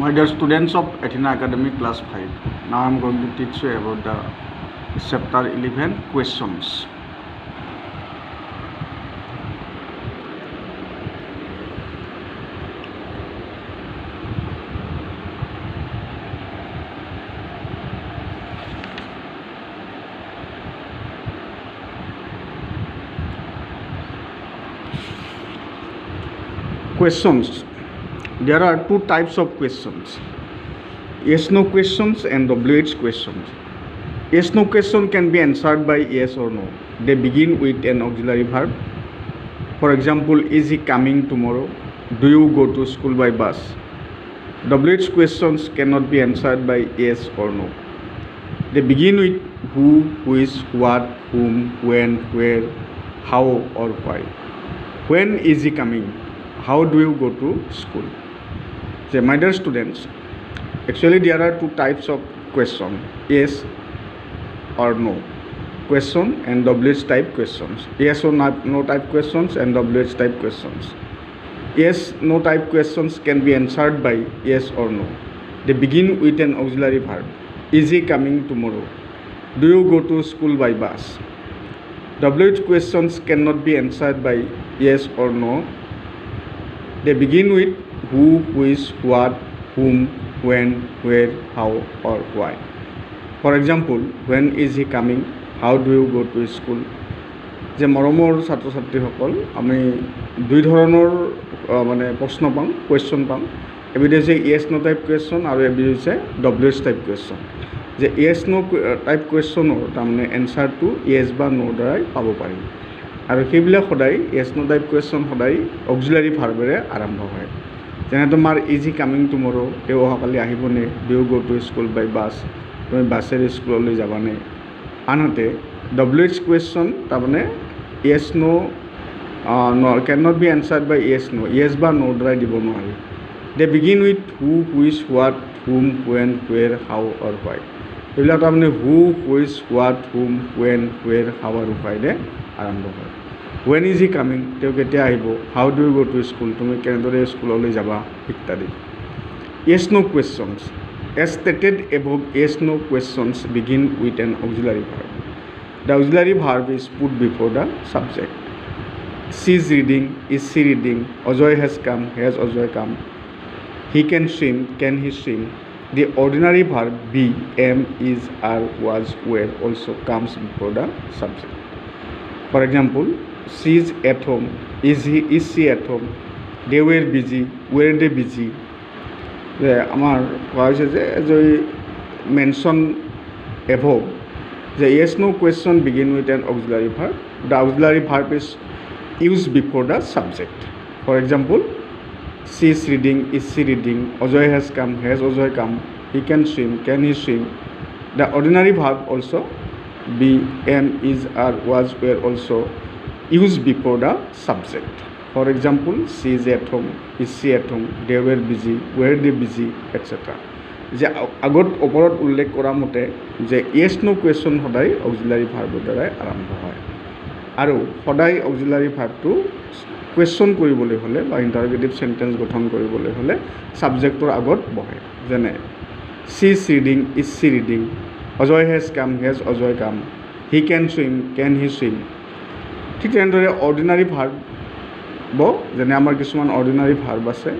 My dear students of Athena Academy Class 5, now I am going to teach you about the Chapter 11 questions. Questions. There are two types of questions, yes-no questions and WH questions. Yes-no question can be answered by yes or no. They begin with an auxiliary verb. For example, is he coming tomorrow? Do you go to school by bus? WH questions cannot be answered by yes or no. They begin with who, which, what, whom, when, where, how or why. When is he coming? How do you go to school? So, my dear students, actually there are two types of question, yes or no question and WH type questions. Yes or no type questions and WH type questions. Yes, no type questions can be answered by yes or no. They begin with an auxiliary verb. Is he coming tomorrow? Do you go to school by bus? WH questions cannot be answered by yes or no. They begin with who, which, what, whom, when, where, how or why. For example, when is he coming? How do you go to school? যে মৰমৰ ছাত্ৰ ছাত্ৰীসকল আমি দুই ধৰণৰ মানে প্ৰশ্ন পাম, কুৱেশ্যন পাম। এবিধ হৈছে ইয়েছ নো টাইপ কুৱেশ্যন আৰু এবিধ হৈছে WH টাইপ কুৱেশ্যন। যে ইয়েছ নো টাইপ কুৱেশ্যনৰ তাৰমানে এনচাৰটো ইয়েছ বা নো দ্বাৰাই পাব পাৰি আৰু সেইবিলাক সদায় ইয়েছ নো টাইপ কুৱেশ্যন সদায় অক্সিলাৰী ভাৰ্বেৰে আৰম্ভ হয়। যেনে তোমাৰ ইজ হি কামিং টুমৰো, তেওঁ অহাকালি আহিবনে? Do you go' to school by bus, তুমি বাছেৰে স্কুললৈ যাবানে? আনহাতে WH কুৱেশ্যন তাৰমানে yes no can not be answered by yes no, yes বা নো দ্বাৰাই দিব নোৱাৰি। They begin with who, which, what, whom, when, where, how or why. এইবিলাক তাৰমানে who, which, what, whom, when, where, how আৰু হোৱাইৰে আৰম্ভ হয়। ৱেন ইজ হি কামিং, তেওঁ কেতিয়া আহিব? How do you go' to school, তুমি কেনেদৰে স্কুললৈ যাবা ইত্যাদি। Yes no questions as stated above, yes no questions begin with an auxiliary verb. The auxiliary verb is put before the subject. She is reading, is she reading? Ajoy has come, has Ajoy come? He can swim, can he swim? The ordinary verb be, am, is, are, was, were also comes before the subject. For example, she is at home, is she at home? They were busy, were they busy? আমার কোৱা হৈছে যে mention এভভ the yes no question begin with an auxiliary verb. The auxiliary verb is used before the subject. For example, she is reading, is she reading? Ajoy has come, has Ajoy come? He can swim, can he swim? The ordinary verb also be, am, is, are, was, were also used before the subject. For example, she is at home, is she at home? They were busy, were they busy, etc. যে আগত ওপৰত উল্লেখ কৰা মতে যে yes নো question সদায় auxiliary ভাৰ্বৰ দ্বাৰাই আৰম্ভ হয় আৰু সদায় অক্সিলাৰী ভাৰ্বটো কুৱেশ্যন কৰিবলৈ হ'লে বা ইণ্টাৰগেটিভ চেণ্টেন্স গঠন কৰিবলৈ হ'লে ছাবজেক্টৰ আগত বহে। যেনে she is reading, is C reading? Ajay has কাম, হেজ অজয় কাম? হি কেন চুইম, কেন হি চুইম? ঠিক তেনেদৰে অৰ্ডিনাৰী ভাৰ্ব যেনে আমাৰ কিছুমান অৰ্ডিনাৰী ভাৰ্ব আছে,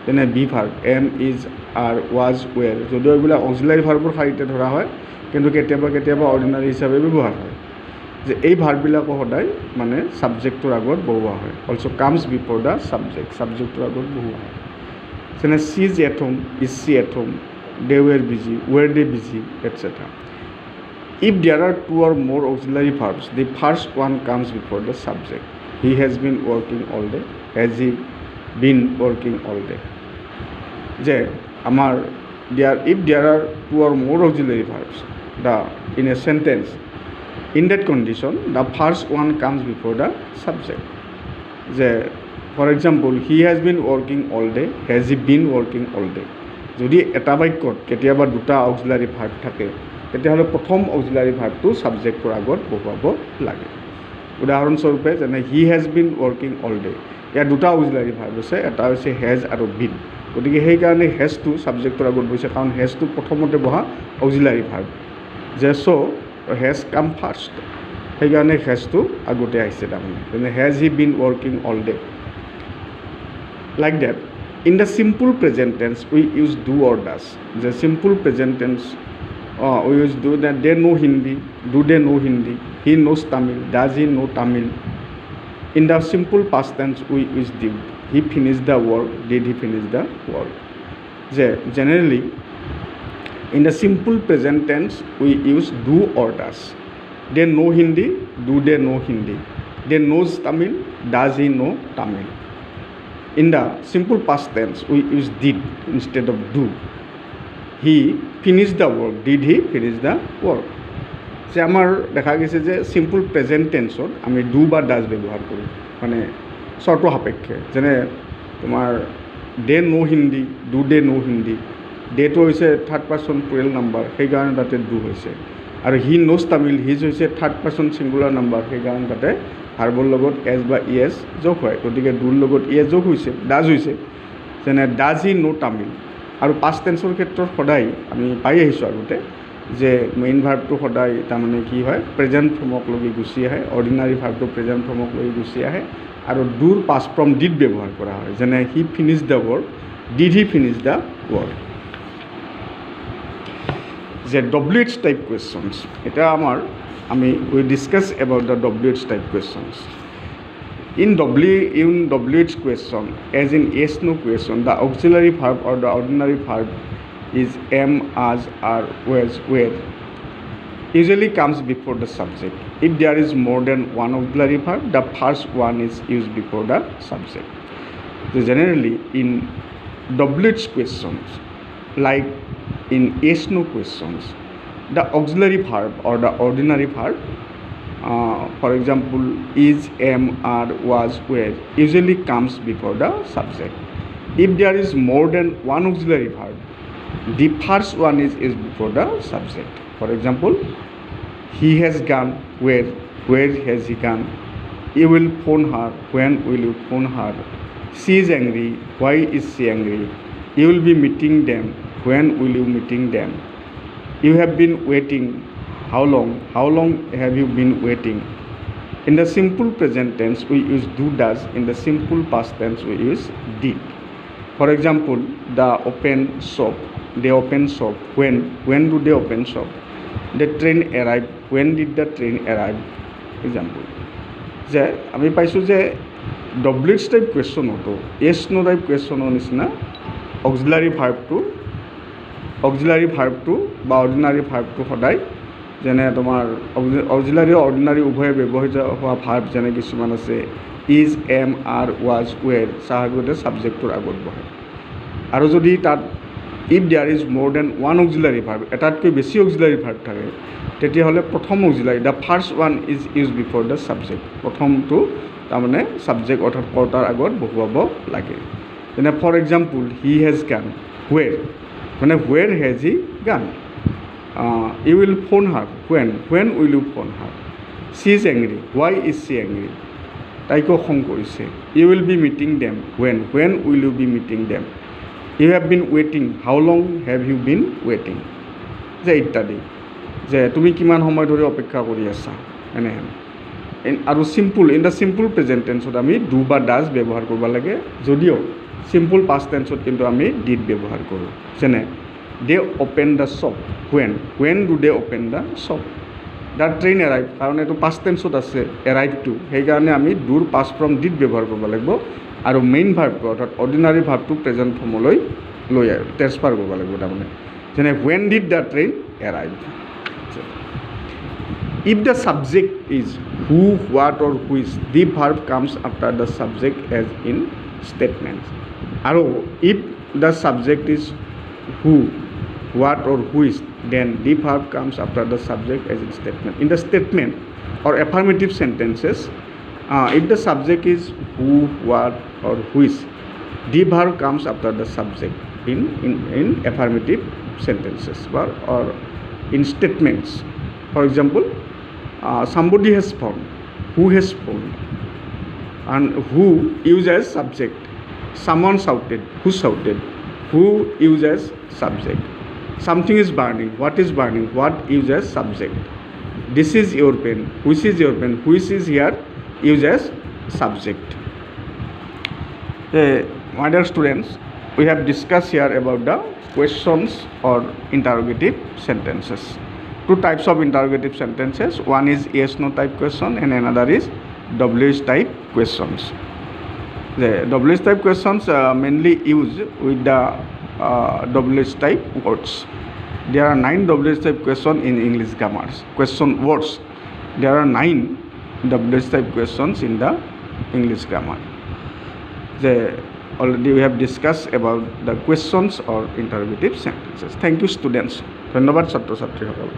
যেনে be verb am, is, are, was, were. যদিও এইবিলাক অক্সিলাৰী ভাৰ্বৰ শাৰীতে ধৰা হয় কিন্তু কেতিয়াবা কেতিয়াবা অৰ্ডিনাৰী হিচাপে ব্যৱহাৰ হয়। যে এই ভাৰ্ববিলাকো সদায় মানে ছাবজেক্টৰ আগত বহোৱা হয়। Also' comes before the subject, ছাবজেক্টৰ আগত বহোৱা হয়। যেনে she is at home, is she at home? They were busy, were they busy, etcetera. If there are two or more auxiliary verbs, the first one comes before the subject. He has been working all day, has he been working all day. যে আমাৰ if there are two or more auxiliary verbs in a sentence, in that condition the first one comes before the subject. যে for example, he has been working all day, has he been working all day? যদি এটা বাক্যত কেতিয়াবা দুটা auxiliary verb থাকে তেতিয়াহ'লে প্ৰথম auxiliary verbটো ছাবজেক্টৰ আগত বহুৱাব লাগে। উদাহৰণস্বৰূপে যেনে he has been working all day, ইয়াৰ দুটা auxiliary verb আছে, এটা হৈছে হেজ আৰু বিন। গতিকে সেইকাৰণে হেজটো ছাবজেক্টৰ আগত বহিছে কাৰণ হেজটো প্ৰথমতে বহা অক্সিলাৰী ভাৰ্ব যে চ' হেজ কাম ফাৰ্ষ্ট সেইকাৰণে হেজটো আগতে আহিছে তাৰমানে যেনে has he been working all day like that in the simple present tense we use do or does যে simple present tense we use do that they know Hindi, do they know Hindi, he knows Tamil, does he know Tamil. In the simple past tense we use did, he finished the work, did he finish the work. Generally in the simple present tense we use do or does. They know Hindi, do they know Hindi, they knows Tamil, does he know Tamil. In the simple past tense we use did instead of do. He finished the work. Did he finish the work? যে আমাৰ দেখা গৈছে যে simple present টেন্সত আমি do বা does ব্যৱহাৰ কৰোঁ মানে চৰ্ত সাপেক্ষে যেনে তোমাৰ they know Hindi do they know Hindi ডেটো হৈছে থাৰ্ড পাৰ্চন প্লুৰেল নাম্বাৰ সেইকাৰণে তাতে ডু হৈছে আৰু হি নোজ তামিল হিজ হৈছে থাৰ্ড পাৰ্চন ছিংগুলাৰ নাম্বাৰ সেইকাৰণে তাতে ভাৰ্বৰ লগত এছ বা ই এছ যোগ হয় গতিকে ডুৰ লগত ই এছ যোগ হৈছে ডাজ হৈছে যেনে ডাজ হি নো তামিল আৰু পাষ্ট টেন্সৰ ক্ষেত্ৰত সদায় আমি পাই আহিছোঁ আগতে যে মেইন ভাৰ্বটো সদায় তাৰমানে কি হয় প্ৰেজেণ্ট ফৰ্মক লৈ গুচি আহে অৰ্ডিনাৰী ভাৰ্বটো প্ৰেজেণ্ট ফৰ্মক লৈ গুচি আহে আৰু ডুৰ পাষ্ট ফৰ্ম ডিড ব্যৱহাৰ কৰা হয় যেনে he finish the work did he finish the work যে WH টাইপ কুৱেশ্যনছ এতিয়া আমি we discuss about the WH type questions In WH question, as in yes no question, the auxiliary verb or the ordinary verb is am, as, are, was, were. Usually comes before the subject. If there is more than one auxiliary verb, the first one is used before the subject. So generally in WH questions, like in yes no questions, the auxiliary verb or the ordinary verb for example is, am, are, was, were usually comes before the subject. If there is more than one auxiliary verb, the first one is before the subject. For example, he has gone, where has he gone, you will phone her, when will you phone her, she is angry, why is she angry, you will be meeting them, when will you meeting them, you have been waiting, how long have you been waiting. In the simple present tense we use do does, in the simple past tense we use did. For example, the open shop, they open shop, when do they open shop, the train arrived, when did the train arrive. Example যে আমি পাইছোঁ যে WH টাইপ কুৱেশ্যনতো yes no type কুৱেশ্যনৰ নিচিনা auxiliary ভাৰ্বটো বা ordinary ভাৰ্বটো সদায় যেনে তোমাৰ অক্সিলাৰী অৰ্ডিনাৰী উভয়ে ব্যৱহৃত হোৱা ভাৰ্ব যেনে কিছুমান আছে is, am, are, was, were আগতে ছাবজেক্টটোৰ আগত বহে আৰু যদি তাত if there is more than one auxiliary verb এটাতকৈ বেছি অক্সিলাৰী ভাৰ্ব থাকে তেতিয়াহ'লে প্ৰথম auxiliary the first one is use before the subject প্ৰথমটো তাৰমানে ছাবজেক্ট অৰ্থাৎ কৰ্তাৰ আগত বহুৱাব লাগে যেনে ফৰ এক্সাম্পল হি হেজ গান ৱেৰ মানে ৱেৰ হেজ হি গান you will phone her, when will you phone her, she is angry, why is she angry, তাইকো খং কৰিছে, you will be meeting them, when will you be meeting them, you have been waiting, how long have you been waiting যে ইত্যাদি যে তুমি কিমান সময় ধৰি অপেক্ষা কৰি আছা এনেহেন আৰু ইন দ্য চিম্পল প্ৰেজেণ্ট টেন্সত আমি ডু বা ডাজ ব্যৱহাৰ কৰিব লাগে যদিও চিম্পল পাষ্ট টেন্সত কিন্তু আমি ডিড ব্যৱহাৰ কৰোঁ যেনে they open the shop, when do they open the shop, the train arrive কাৰণ এইটো past tenseত আছে arrive to সেইকাৰণে আমি doৰ past form did ব্যৱহাৰ কৰিব লাগিব আৰু মেইন ভাৰ্বটো অৰ্থাৎ অৰ্ডিনাৰী ভাৰ্বটো প্ৰেজেণ্ট ফৰ্মলৈ লৈ ট্ৰেন্সফাৰ কৰিব লাগিব তাৰমানে যেনে when did the train arrive. If the subject is who, what or which, the verb comes after the subject as in statements. আৰু if the subject is who, what or which, then the verb comes after the subject as in statement. In the statement or affirmative sentences, if the subject is who, what or which, the verb comes after the subject in affirmative sentences or in statements. For example, somebody has phoned, who has phoned, and who used as subject. Someone shouted, who shouted, who uses subject. Something is burning. What is burning? What uses subject. This is your pen. Which is your pen? Which is here uses subject. My dear students, we have discussed here about the questions or interrogative sentences. Two types of interrogative sentences. One is yes no type question and another is WH type questions. The WH type questions mainly use with the WH type words. There are 9 WH type questions in English grammars. Question words. There are 9 WH type questions in the English grammar. Already we have discussed about the questions or interrogative sentences. Thank you students. ধন্যবাদ ছাত্ৰ ছাত্ৰীসকল।